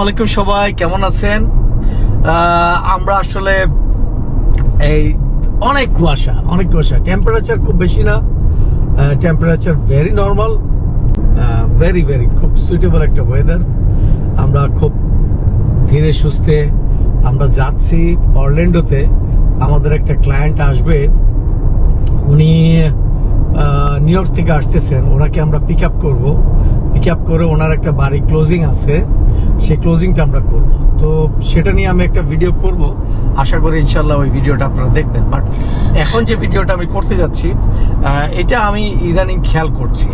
আসসালামু আলাইকুম সবাই, কেমন আছেন? আমরা আসলে এই অনেক কুয়াশা, টেম্পারেচার খুব বেশি না, টেম্পারেচার ভেরি নর্মাল, ভেরি খুব সুইটেবল একটা ওয়েদার। আমরা খুব ধীরে সুস্থে আমরা যাচ্ছি অরল্যান্ডোতে। আমাদের একটা ক্লায়েন্ট আসবে, উনি নিউ ইয়র্ক থেকে আসতেছেন। ওনাকে আমরা পিক আপ করে ওনার একটা বাড়ি ক্লোজিং আছে, সেই ক্লোজিংটা আমরা করব। তো সেটা নিয়ে আমি একটা ভিডিও করব, আশা করি ইনশাল্লাহ ওই ভিডিওটা আপনারা দেখবেন। বাট এখন যে ভিডিওটা আমি করতে যাচ্ছি, এটা আমি ইদানিং খেয়াল করছি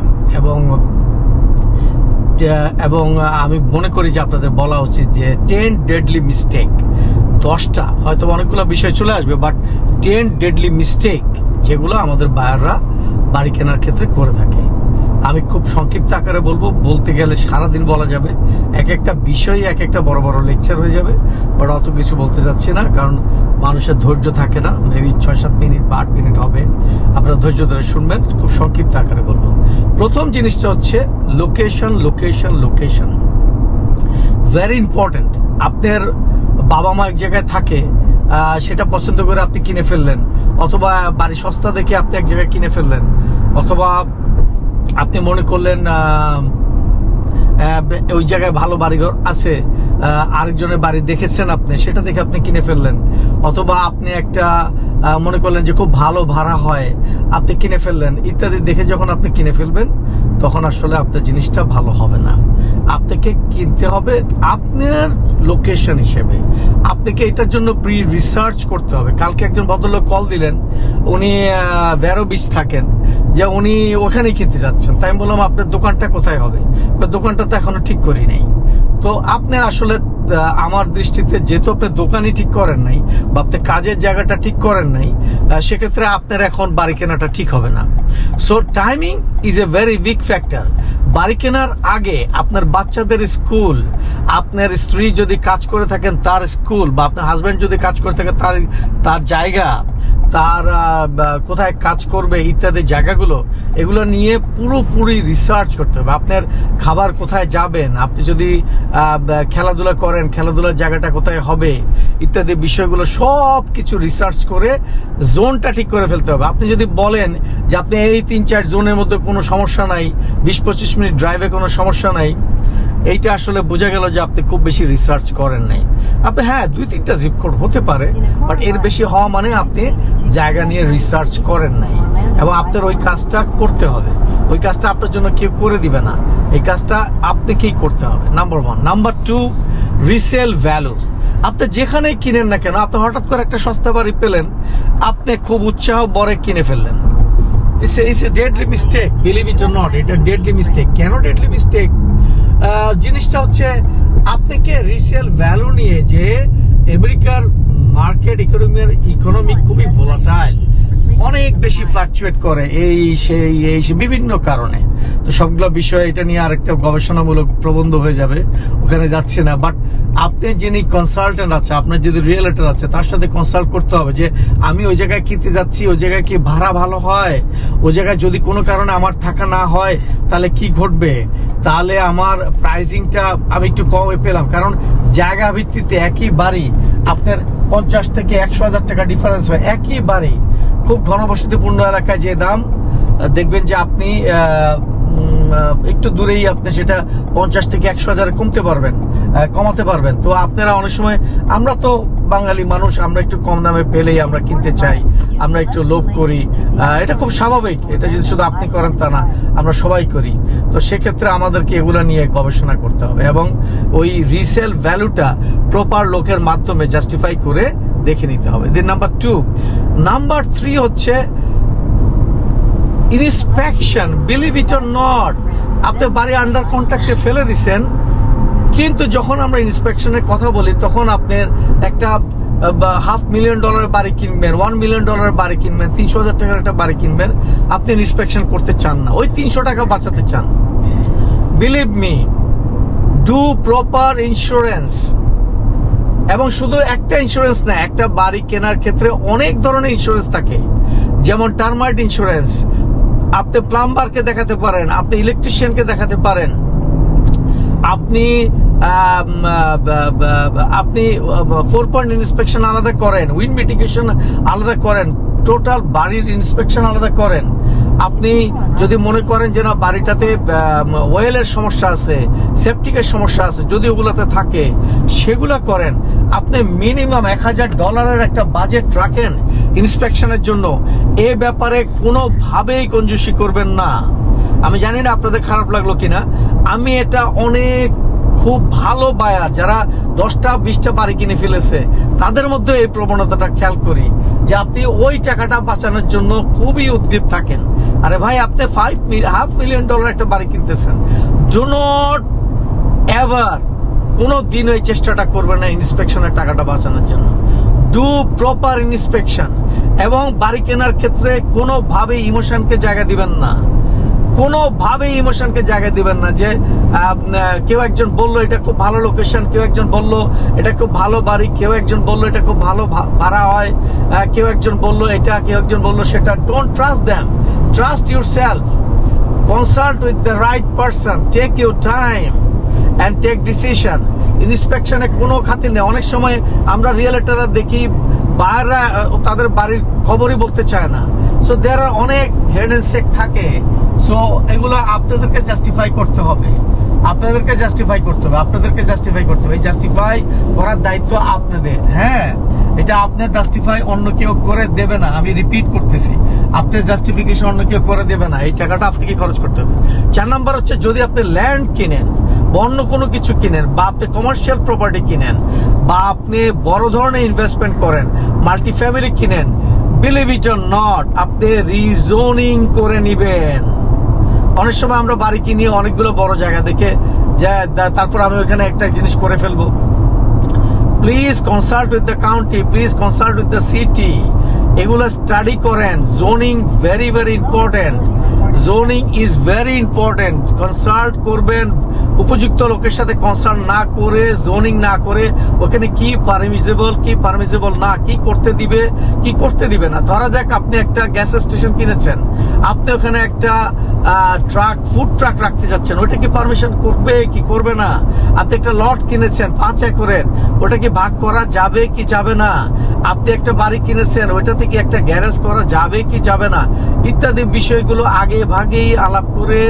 এবং আমি মনে করি যে আপনাদের বলা উচিত যে 10 ডেডলি মিস্টেক, 10টা হয়তো অনেকগুলো বিষয় চলে আসবে, বাট 10 ডেডলি মিস্টেক যেগুলো আমাদের বায়াররা বাড়ি কেনার ক্ষেত্রে করে থাকে। আমি খুব সংক্ষিপ্ত আকারে বলতে গেলে সারাদিন বলা যাবে, এক একটা বিষয় এক একটা বড় বড় লেকচার হয়ে যাবে, বাট অত কিছু বলতে চাচ্ছি না, কারণ মানুষের ধৈর্য থাকে না। মেবি 6-7 মিনিট বা 8 মিনিট হবে, আপনারা ধৈর্য ধরে শুনবেন। খুব সংক্ষিপ্ত আকারে বলবো। প্রথম জিনিসটা হচ্ছে লোকেশন, ভেরি ইম্পর্টেন্ট। আপনার বাবা মা এক জায়গায় থাকে, সেটা পছন্দ করে আপনি কিনে ফেললেন, অথবা বাড়ি সস্তা দেখে আপনি এক জায়গায় কিনে ফেললেন, অথবা আপনি মনে করলেন ওই জায়গায় ভালো বাড়িঘর আছে, আরেকজনের বাড়ি দেখেছেন আপনি, সেটা দেখে আপনি কিনে ফেললেন, অথবা আপনি একটা মনে করলেন যে খুব ভালো ভাড়া হয়, আপনি কিনে ফেললেন, ইত্যাদি দেখে যখন আপনি কিনে ফেলবেন তখন আসলে আপনার জিনিসটা ভালো হবে না। আপনাকে কিনতে হবে আপনার লোকেশন হিসেবে। আপনাকে এটার জন্য প্রি রিসার্চ করতে হবে। কালকে একজন ভদ্রলোক কল দিলেন, উনি ভেরো বিচ থাকেন, যে উনি ওখানেই কিনতে যাচ্ছেন। তাই আমি বললাম আপনার দোকানটা কোথায় হবে? দোকানটা তো এখনো ঠিক করি নাই। তো আপনার আসলে আমার দৃষ্টিতে যেহেতু আপনি দোকানই ঠিক করেন নাই বা আপনি কাজের জায়গাটা ঠিক করেন নাই, সেক্ষেত্রে আপনার এখন বাড়ি কেনাটা ঠিক হবে না। So timing is a very big factor. বাড়ি কেনার আগে আপনার বাচ্চাদের স্কুল, আপনার স্ত্রী যদি কাজ করে থাকেন তার স্কুল, বা আপনার হাজব্যান্ড যদি কাজ করে থাকে তার জায়গা, তার কোথায় কাজ করবে ইত্যাদি জায়গাগুলো, এগুলো নিয়ে পুরোপুরি রিসার্চ করতে হবে। আপনার খাবার কোথায় যাবেন, আপনি যদি খেলাধুলা করেন খেলাধুলার জায়গাটা কোথায় হবে ইত্যাদি বিষয়গুলো সব কিছু রিসার্চ করে জোনটা ঠিক করে ফেলতে হবে। আপনি যদি বলেন যে আপনি এই 3-4 জোনের মধ্যে কোনো সমস্যা নাই, 20-25 মিনিট ড্রাইভে কোনো সমস্যা নাই, এইটা আসলে বোঝা গেল যে আপনি খুব বেশি রিসার্চ করেন নাই। আপনি 2-3টা জিপ কোড হতে পারে, বাট এর বেশি হওয়া মানে আপনি জায়গা নিয়ে রিসার্চ করেন নাই, এবং আপনার ওই কাজটা করতে হবে। ওই কাজটা আপনার জন্য কেউ করে দিবে না, এই কাজটা আপনাকেই করতে হবে। নাম্বার 1। Number 2, resale value. আপনি যেখানেই কিনেন না কেন, আপনি হঠাৎ করে একটা সস্তা বাড়ি পেলেন, আপনি খুব উৎসাহ বরে কিনে ফেললেন। It's a deadly mistake, believe it or not, এটা deadly mistake। কেন deadly mistake? জিনিসটা হচ্ছে আপনাকে রিসেল ভ্যালু নিয়ে, যে আমেরিকার মার্কেট ইকোনমি খুবই ভোলাটাইল, অনেক বেশি ফ্লাকচুয়েট করে এই সেই বিভিন্ন কারণে। তো সবগুলো বিষয় এটা নিয়ে আরেকটা গবেষণামূলক প্রবন্ধ হয়ে যাবে, ওখানে যাচ্ছে না। বাট আপনি যিনি কনসালটেন্ট আছে, আপনার যদি রিয়েলটর আছে, তার সাথে কনসাল্ট করতে হবে যে আমি ওই জায়গায় কিনতে যাচ্ছি, ওই জায়গায় কি ভাড়া ভালো হয়, ওই জায়গায় যদি কোনো কারণে আমার থাকা না হয় তাহলে কি ঘটবে, তাহলে আমার প্রাইসিংটা আমি একটু কমে পেলাম। কারণ জায়গা ভিত্তিতে একই বাড়ি আপনার 50 থেকে 100,000 টাকা ডিফারেন্স হয়। একই বাড়ি খুব ঘনবসতিপূর্ণ এলাকায় যে দাম, দেখবেন যে আপনি একটু দূরেই আপনি সেটা 50 থেকে 100,000 কমাতে পারবেন। তো আপনারা অনেক সময়, আমরা তো বাঙালি মানুষ, আমরা একটু কম দামে পেলেই আমরা কিনতে চাই, আমরা একটু লোভ করি, এটা খুব স্বাভাবিক। এটা যদি শুধু আপনি করেন তা না, আমরা সবাই করি। তো সেক্ষেত্রে আমাদেরকে এগুলো নিয়ে গবেষণা করতে হবে, এবং ওই রিসেল ভ্যালুটা প্রপার লোকের মাধ্যমে জাস্টিফাই করে দেখে নিতে হবে। দেন নাম্বার 2। নাম্বার 3 হচ্ছে inspection. Believe it or not, আপনি বাড়ি আন্ডার কন্ট্রাক্টে ফেলে দিচ্ছেন, কিন্তু যখন আমরা ইন্সপেকশনের কথা বলি তখন আপনার একটা $500,000 বাড়ি কিনবেন, $1 million বাড়ি কিনবেন, 300,000 টাকার একটা বাড়ি কিনবেন, আপনি ইন্সপেকশন করতে চান না, ওই 300 টাকা বাঁচাতে চান। Believe me, do proper insurance. এবং শুধু একটা ইন্স্যুরেন্স না, একটা বাড়ি কেনার ক্ষেত্রে অনেক ধরনের ইন্স্যুরেন্স থাকে, যেমন টার্মাইট ইন্স্যুরেন্স। আপনি প্লাম্বারকে দেখাতে পারেন, আপনি ইলেকট্রিশিয়ানকে দেখাতে পারেন, আপনি আপনি 4 পয়েন্ট ইন্সপেকশন আলাদা করেন, উইন্ড মিটিগেশন আলাদা করেন, টোটাল বাড়ির ইন্সপেকশন আলাদা করেন। আপনি যদি মনে করেন যে না বাড়িটাতে ওয়েলের সমস্যা আছে, সেপটিকের সমস্যা আছে, যদি ওগুলাতে থাকে সেগুলা করেন। আপনি মিনিমাম $1000 একটা বাজেট রাখেন ইন্সপেকশনের জন্য। এ ব্যাপারে কোনোভাবেই কঞ্জুসি করবেন না। আমি জানি না আপনাদের খারাপ লাগলো কিনা, আমি এটা অনেক খুব ভালো বায়ার যারা 10টা 20টা বাড়ি কিনে ফেলেছে তাদের মধ্যে এই প্রবণতাটা খেয়াল করি যে আপনি ওই টাকাটা বাঁচানোর জন্য খুবই উদ্গ্রীব থাকেন। আরে ভাই, আপনি $5.5 million একটা বাড়ি কিনতেছেন, ডু নট এভার কোনো দিন ওই চেষ্টাটা করবেন না ইন্সপেকশনের টাকাটা বাঁচানোর জন্য। Do proper inspection. এবং বাড়ি কেনার ক্ষেত্রে কোনোভাবে ইমোশনকে জায়গা দিবেন না, কোনোভাবে ইমোশনকে জায়গা দিবেন না। যে কেউ একজন বললো এটা খুব ভালো লোকেশন, কেউ একজন বললো এটা খুব ভালো বাড়ি, কেউ একজন বললো এটা খুব ভালো ভাড়া হয়, কেউ একজন বললো এটা, কেউ একজন বললো সেটা। Don't trust them, trust yourself, consult with the right person, take your time and take decision. ইন্সপেকশনে কোনো খাতির নেই। অনেক সময় আমরা রিয়েলিটররা দেখি বাইরে তাদের বাড়ির খবরই বলতে চায় না। সো দেয়ার আর অনেক হেড এন্ড শেক থাকে। সো এগুলো আপনাদেরকে জাস্টিফাই করতে হবে, আপনাদেরকে জাস্টিফাই করতে হবে, আপনাদেরকে জাস্টিফাই করতে হবে। এই জাস্টিফাই করার দায়িত্ব আপনাদের। হ্যাঁ, এটা আপনার জাস্টিফাই অন্য কেউ করে দেবে না। আমি রিপিট করতেছি, আপনার জাস্টিফিকেশন অন্য কেউ করে দেবে না। এই টাকাটা আপনাকে খরচ করতে হবে। 4 নাম্বার হচ্ছে, যদি আপনি ল্যান্ড কিনেন বা অন্য কোনো কিছু কিনেন বা আপনি কমার্শিয়াল প্রপার্টি কিনেন বা আপনি বড় ধরনের ইনভেস্টমেন্ট করেন, মাল্টি ফ্যামিলি কিনেন, বিলিভ ইট অর নট, আপনি রিজোনিং করে নিবেন। অনেক সময় আমরা বাড়ি কিনি অনেকগুলো বড় জায়গা দেখে, যে তারপর আমি ওইখানে একটা জিনিস করে ফেলবো। Please consult with the county, please consult with the city. এগুলো স্টাডি করেন। Zoning very very important, zoning is very important. Consult করবেন, উপযুক্ত লোকের সাথে কনসাল্ট না করে, জোনিং না করে ওখানে কি পারমিসেবল কি পারমিসেবল না, কি করতে দিবে কি করতে দিবে না। ধরা যাক আপনি একটা গ্যাস স্টেশন কিনেছেন, আপনি ওখানে একটা ট্রাক, ফুড ট্রাক রাখতে যাচ্ছেন, ওটা কি পারমিশন করবে কি করবে না। আপনি একটা লট কিনেছেন 5 একরের, ওটা কি ভাগ করা যাবে কি যাবে না। আপনি একটা বাড়ি কিনেছেন, ওইটাতে কি একটা গ্যারেজ করা যাবে কি যাবে না, ইত্যাদি বিষয়গুলো আগে ভাগেই আলাপ করে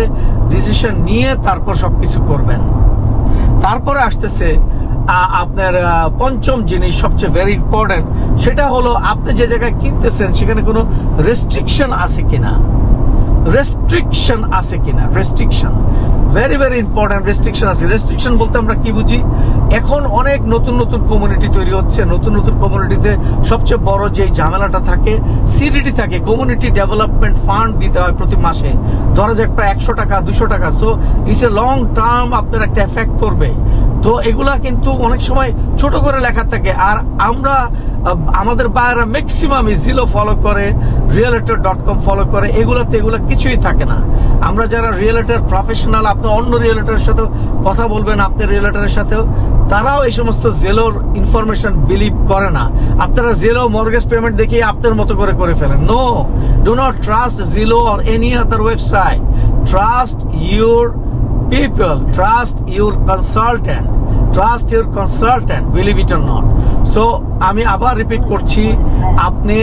ডিসিশন নিয়ে তারপর সবকিছু করবেন। তারপরে আসতেছে আপনার 5ম জিনিস, সবচেয়ে ভেরি ইম্পর্টেন্ট, সেটা হলো আপনি যে জায়গায় কিনতেছেন সেখানে কোনো রেস্ট্রিকশন আছে কিনা। রেস্ট্রিকশন আছে কিনা, restriction very very important. Restriction আছে। রেস্ট্রিকশন বলতে আমরা কি বুঝি? এখন অনেক নতুন নতুন কমিউনিটি তৈরি হচ্ছে। নতুন নতুন কমিউনিটিতে সবচেয়ে বড় যে ঝামেলাটা থাকে, সিডিটি থাকে, কমিউনিটি ডেভেলপমেন্ট ফান্ড দিতে হয় প্রতি মাসে। ধরা যাক প্রায় 100 টাকা 200 টাকা। So it's a long term, আপনার একটা এফেক্ট করবে। তো এগুলা কিন্তু অনেক সময় ছোট করে লেখা থাকে। আর আমরা আমাদের বায়েরা ম্যাক্সিমামই জিলো ফলো করে, realtor.com ফলো করে। এগুলা কিছুই থাকে না। আমরা যারা রিয়েলিটর প্রফেশনাল, আপনি অন্য রিয়েলিটরের সাথে কথা বলবেন, আপনার রিয়েলিটরের সাথেও, তারাও এই সমস্ত জেলোর ইনফরমেশন বিলিভ করে না। আপনারা জেলো মর্গেজ পেমেন্ট দেখিয়ে আপনার মতো করে ফেলেন। No, do not trust Zillow or any other website. Trust your people, trust your consultant, trust your consultant, believe it or not. So আমি আবার রিপিট করছি, আপনি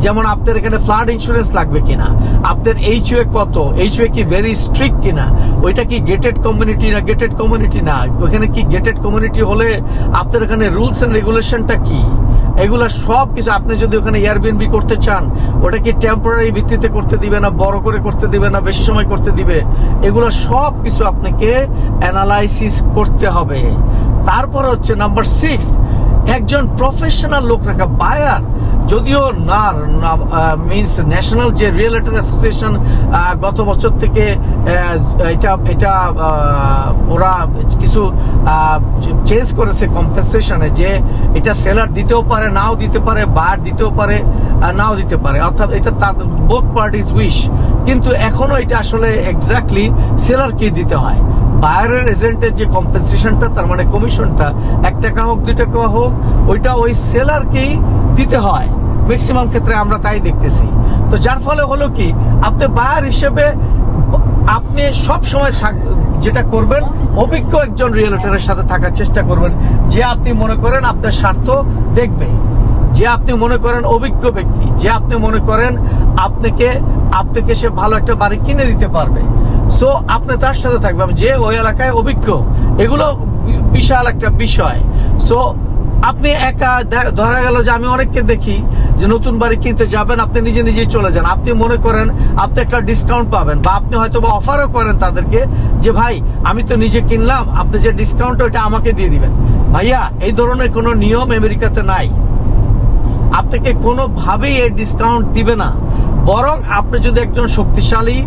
যেমন আপনার এখানে ফ্লাড ইন্স্যুরেন্স লাগবে কিনা, আপনার HOA কত, HOA কি ভেরি স্ট্রিক্ট কিনা, ওইটা কি গেটেড কমিউনিটি না গেটেড কমিউনিটি না, ওখানে কি গেটেড কমিউনিটি হলে আপনার এখানে রুলস এন্ড রেগুলেশনটা কি, এগুলা সব কিছু। আপনি যদি ওখানে এয়ারবিএনবি করতে চান, ওটা কি টেম্পোরারি ভিত্তিতে করতে দিবে না বড় করে করতে দিবে না বেশি সময় করতে দিবে, এগুলো সব কিছু আপনাকে অ্যানালাইসিস করতে হবে। তারপর হচ্ছে নাম্বার 6, একজন প্রফেশনাল লোক রাখা। বায়ার যদিও না মিনস ন্যাশনাল যে রিয়েলিটর অ্যাসোসিয়েশন গত বছর থেকে এটা ওরা কিছু চেঞ্জ করেছে কম্পেনসেশনে, যে এটা সেলার দিতেও পারে নাও দিতে পারে, বায়ার দিতেও পারে নাও দিতে পারে, অর্থাৎ এটা তাদের বোথ পার্টিজ উইশ। কিন্তু এখনো এটা আসলে এক্স্যাক্টলি সেলারকে দিতে হয়। বায়ারের এজেন্টের যে কম্পেনসেশনটা, তার মানে কমিশনটা, 1 টাকা হোক 2 টাকা হোক, ওইটা ওই সেলারকেই দিতে হয় ম্যাক্সিমাম ক্ষেত্রে, আমরা তাই দেখতেছি। তো যার ফলে হলো কি, আপনি বায়ার হিসেবে আপনি সব সময় যেটা করবেন, অভিজ্ঞ একজন রিয়েলটরের সাথে থাকার চেষ্টা করবেন, যে আপনি মনে করেন আপনার স্বার্থ দেখবে, যে আপনি মনে করেন অভিজ্ঞ ব্যক্তি, যে আপনি মনে করেন আপনাকে সে ভালো একটা বাড়ি কিনে দিতে পারবে। সো আপনি তার সাথে থাকবেন যে ওই এলাকায় অভিজ্ঞ। এগুলো বিশাল একটা বিষয়। সো আপনি একা, ধরা গেল যে আমি অনেককে দেখি যে নতুন বাড়ি কিনতে যাবেন, আপনি নিজে নিজেই চলে যান। আপনি মনে করেন আপনি একটা ডিসকাউন্ট পাবেন, বা আপনি হয়তো বা অফারও করেন তাদেরকে যে ভাই আমি তো নিজে কিনলাম, আপনি যে ডিসকাউন্ট ওইটা আমাকে দিয়ে দিবেন। ভাইয়া, এই ধরনের কোনো নিয়ম আমেরিকাতে নাই। আপনাকে কোনোভাবেই এই ডিসকাউন্ট দিবে না। বরং আপনি যদি একজন শক্তিশালী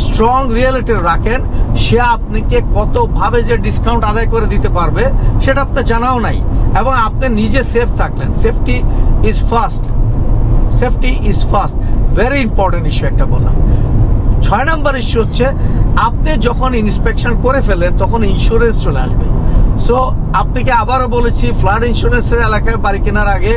স্ট্রং রিয়েলিটর রাখেন, সে আপনাকে কতভাবে যে ডিসকাউন্ট আদায় করে দিতে পারবে সেটা আপনার জানাও নাই। এবং আপনি নিজে সেফ থাকলেন। Safety is first, safety is first, very important issue একটা বললাম। 6 নম্বর ইস্যু হচ্ছে, আপনি যখন ইন্সপেকশন করে ফেলেন তখন ইন্স্যুরেন্স চলে আসবে। সো আপনাকে আবারও বলেছি, ফ্লাড ইন্স্যুরেন্সের এলাকায় বাড়ি কেনার আগে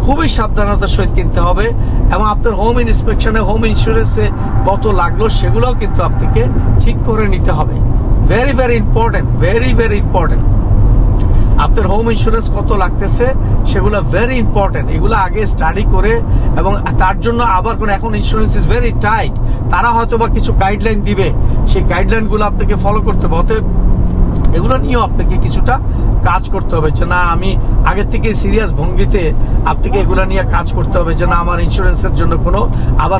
খুবই সাবধানতার সহিত কিনতে হবে, এবং আপনার হোম ইন্সপেকশনে, হোম ইন্স্যুরেন্সে কত লাগলো সেগুলোও কিন্তু আপনাকে ঠিক করে নিতে হবে। Very very important, very very important. আপনার হোম ইন্স্যুরেন্স কত লাগতেছে সেগুলো ভেরি ইম্পর্টেন্ট। এগুলো আগে স্টাডি করে, এবং তার জন্য আবার করে, এখন ইন্স্যুরেন্স ইজ ভেরি টাইট, তারা হয়তো বা কিছু গাইডলাইন দিবে, সেই গাইডলাইনগুলো আপনাকে ফলো করতে হবে। অতএব এগুলো নিয়েও আপনাকে কিছুটা কাজ করতে হবে, যে না আমি আগে থেকে সিরিয়াস ভঙ্গিতে আপনাকে এগুলো নিয়ে কাজ করতে হবে, যে না আমার ইন্স্যুরেন্সের জন্য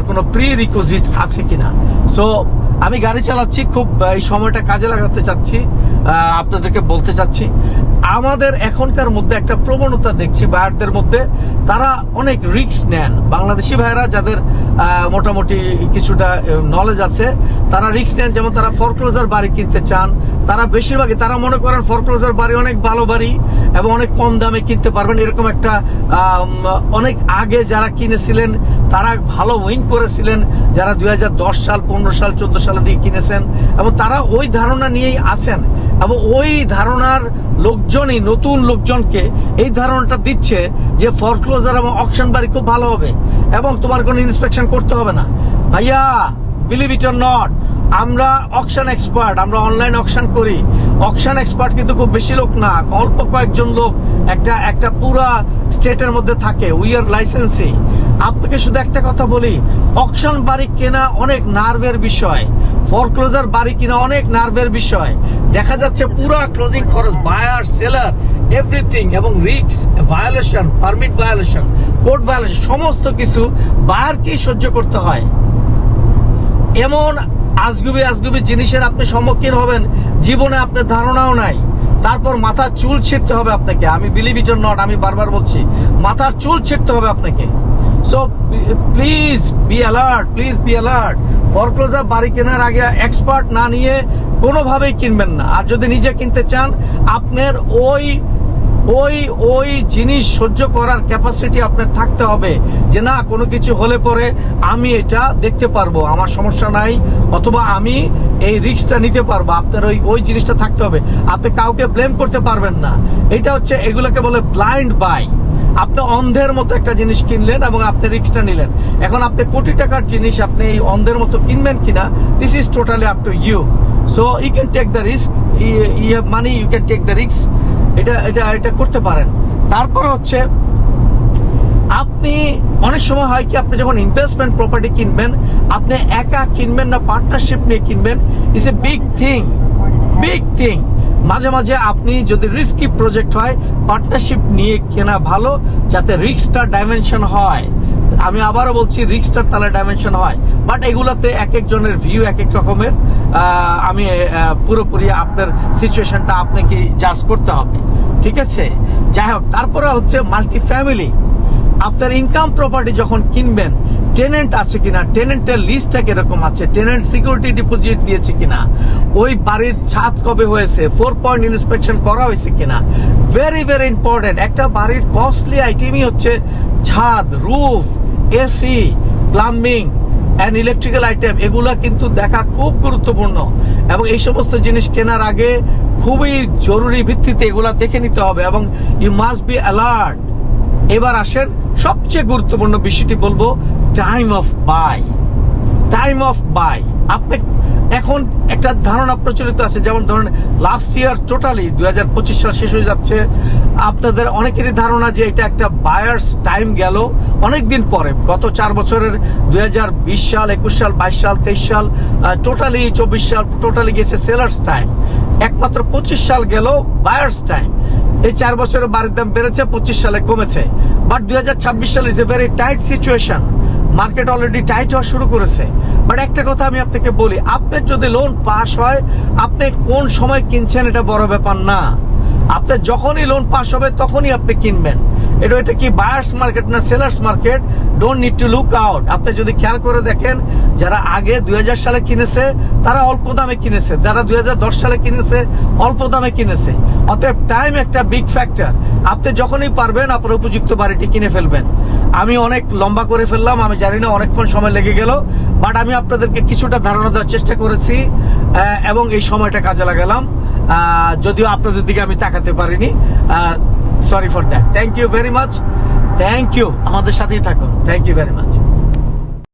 কোনো প্রি রিকোজিট আছে কিনা। সো আমি গাড়ি চালাচ্ছি, খুব এই সময়টা কাজে লাগাতে চাচ্ছি, আপনাদেরকে বলতে চাচ্ছি, আমাদের এখনকার মধ্যে একটা প্রবণতা দেখছি বায়ারদের মধ্যে, তারা অনেক রিস্ক নেন। বাংলাদেশি ভাইয়েরা যাদের মোটামুটি কিছুটা নলেজ আছে, তারা রিস্ক নেন। যেমন তারা ফরক্লোজার বাড়ি কিনতে চান, তারা বেশিরভাগই তারা মনে করেন ফরক্লোজার বাড়ি অনেক ভালো বাড়ি এবং অনেক কম দামে কিনতে পারবেন। এরকম একটা অনেক আগে যারা কিনেছিলেন তারা ভালো উইন করেছিলেন, যারা 2010 সাল, 15 সাল, 14 সালে দিয়ে কিনেছেন, এবং তারা ওই ধারণা নিয়েই আছেন, এবং ওই ধারণার লোকজনই নতুন লোকজনকে এই ধারণাটা দিচ্ছে যে ফরক্লোজার এবং অকশন বাড়ি খুব ভালো হবে এবং তোমার কোনো ইন্সপেকশন করতে হবে না। ভাইয়া, বিলিভ ইট অর নট, আমরা অকশন এক্সপার্ট, আমরা অনলাইন অকশন করি। অকশন এক্সপার্ট কিন্তু খুব বেশি লোক না, অল্প কয়েকজন লোক একটা পুরা স্টেটের মধ্যে থাকে। We are licensee. আপনাকে শুধু একটা কথা বলি, অকশন বাড়ি কেনা অনেক নার্ভের বিষয়, ফরক্লোজার বাড়ি কিনা অনেক নার্ভের বিষয়। দেখা যাচ্ছে পুরা ক্লোজিং খরচ, বায়ার, সেলার, এভরিথিং, এবং risk, violation, permit violation, court violation, সমস্ত কিছু বায়ারকেই সহ্য করতে হয়। এমন আজগুবি জিনিসের আপনি সম্মুখীন হবেন, জীবনে আপনার ধারণাও নাই। তারপর মাথার চুল ছিঁড়তে হবে আপনাকে। আমি বিলিভ ইট অর নট, আমি বারবার বলছি, মাথার চুল ছিঁড়তে হবে আপনাকে। So please be alert, please be alert. Foreclosure বাড়ি কেনার আগে এক্সপার্ট না নিয়ে কোনোভাবেই কিনবেন না। আর যদি নিজে কিনতে চান, আপনার ওই জিনিস সহ্য করার ক্যাপাসিটি আপনার থাকতে হবে, যে না কোনো কিছু হলে পরে আমি এটা দেখতে পারবো, আমার সমস্যা নাই, অথবা আমি এই রিস্কটা নিতে পারবো। আপনার ওই জিনিসটা থাকতে হবে। আপনি কাউকে ব্লেম করতে পারবেন না। এটা হচ্ছে, এগুলোকে বলে ব্লাইন্ড বাই। আপনি অন্ধের মতো একটা জিনিস কিনলেন এবং আপনি রিস্কটা নিলেন। এখন আপনি কোটি টাকার জিনিস আপনি এই অন্ধের মতো কিনবেন কিনা, this is totally up to you. So you can take the risk, you have money, you can take the risk. এটা করতে পারেন। তারপর হচ্ছে, আপনি অনেক সময় হয় কি, আপনি যখন ইনভেস্টমেন্ট প্রপার্টি কিনবেন, আপনি একা কিনবেন না, পার্টনারশিপ নিয়ে কিনবেন। It's a big thing, big thing. মাঝে মাঝে আপনি যদি রিস্কি প্রজেক্ট হয়, পার্টনারশিপ নিয়ে কেনা ভালো, যাতে রিস্কটার ডাইমেনশন হয়। আমি আবারও বলছি, রিস্কটার তাহলে ডাইমেনশন হয়। বাট এগুলাতে এক একজনের ভিউ এক এক রকমের। আমি পুরোপুরি আপনার সিচুয়েশনটা আপনাকে জাজ করতে হবে, ঠিক আছে? যাই হোক, তারপরে হচ্ছে মাল্টি ফ্যামিলি। আপনার ইনকাম প্রপার্টি যখন কিনবেন, টেনেন্ট আছে কিনা, টেনেন্টের লিস্টটা কিরকম আছে, টেনেন্ট সিকিউরিটি ডিপোজিট দিয়েছে কিনা, ওই বাড়ির ছাদ কবে হয়েছে, 4 পয়েন্ট ইন্সপেকশন করা হয়েছে কিনা। Very very important. একটা বাড়ির কস্টলি আইটেমই হচ্ছে ছাদ, roof, AC, plumbing and electrical item. এগুলা কিন্তু দেখা খুব গুরুত্বপূর্ণ, এবং এই সমস্ত জিনিস কেনার আগে খুবই জরুরি ভিত্তিতে এগুলা দেখে নিতে হবে, এবং ইউ মাস্ট বি অ্যালার্ট। এবার আসেন সবচেয়ে গুরুত্বপূর্ণ বিষয়টি বলবো, time of buy. Time of buy. আপনি এখন একটা ধারণা প্রচলিত আছে, যেমন ধরেন লাস্ট ইয়ার টোটালি 2025 সাল শেষ হয়ে যাচ্ছে, আপনাদের অনেকেরই ধারণা যে এটা একটা বায়ার্স টাইম গেল অনেকদিন পরে। গত 4 বছরের 2020 সাল, 21 সাল, 22 সাল, 23 সাল, টোটালি 24 সাল টোটালি গেছে সেলার্স টাইম। একমাত্র 25 সাল গেল বায়ার্স টাইম। এই 4 বছরে বাড়ির দাম বেড়েছে, 25 সালে কমেছে। বাট 2026 সাল is a very tight situation. Market already tight হওয়া শুরু করেছে। বাট একটা কথা আমি আপনাকে বলি, আপনার যদি লোন পাস হয়, আপনি কোন সময় কিনছেন এটা বড় ব্যাপার না। আপনার যখনই লোন পাস হবে তখনই আপনি কিনবেন। এটা কি বায়ার্স মার্কেট না sellers market, don't need to look out. আপনি যদি খেয়াল করে দেখেন, যারা আগে 2000 সালে কিনেছে তারা অল্প দামে কিনেছে, যারা 2010 সালে কিনেছে অল্প দামে কিনেছে। অতএব টাইম একটা বিগ ফ্যাক্টর। আপনি যখনই পারবেন আপনার উপযুক্ত বাড়িটি কিনে ফেলবেন। আমি অনেক লম্বা করে ফেললাম, আমি জানি না অনেকক্ষণ সময় লেগে গেল, বাট আমি আপনাদেরকে কিছুটা ধারণা দেওয়ার চেষ্টা করেছি এবং এই সময়টা কাজে লাগালাম। যদিও আপনাদের দিকে আমি তাকাতে পারিনি, sorry for that. Thank you very much. Thank you, আমাদের সাথেই থাকুন। Thank you very much.